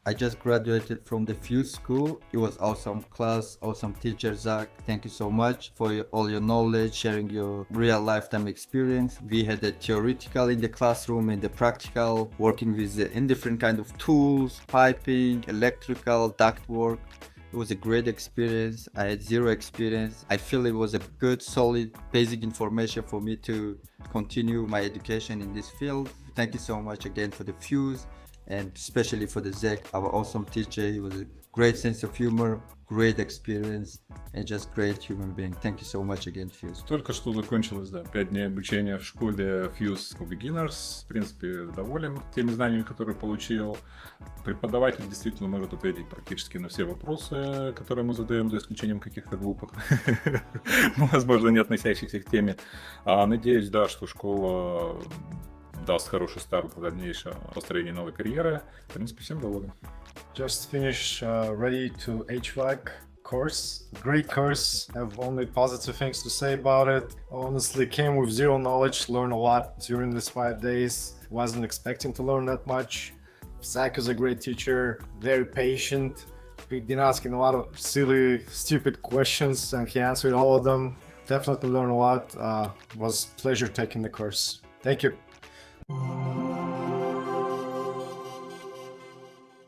I just graduated from the Fuse School. It was awesome class, awesome teacher, Zach. Thank you so much for all your knowledge, sharing your real lifetime experience. We had the theoretical in the classroom and the practical, working with in different kind of tools, piping, electrical, duct work. It was a great experience. I had zero experience. I feel it was a good, solid, basic information for me to continue my education in this field. Thank you so much again for the Fuse, and especially for the Zach, our awesome teacher. He was a great sense of humor, great experience, and just great human being. Thank you so much again, Fuse. Только что закончилось, 5 дней обучения в школе Fuse for Beginners. В принципе, доволен теми знаниями, которые получил. Преподаватель действительно может ответить практически на все вопросы, которые мы задаем, за исключением каких-то глупых, возможно, не относящихся к теме. Надеюсь, да, что школа даст хороший старт в дальнейшем построении новой карьеры. В принципе, всем доволен. Just finished ready to HVAC course. Great course. Have only positive things to say about it. Honestly, came with zero knowledge, learned a lot during these 5 days. Wasn't expecting to learn that much. Zach is a great teacher, very patient. We've been asking a lot of silly, stupid questions, and he answered all of them. Definitely learned a lot. Was a pleasure taking the course. Thank you.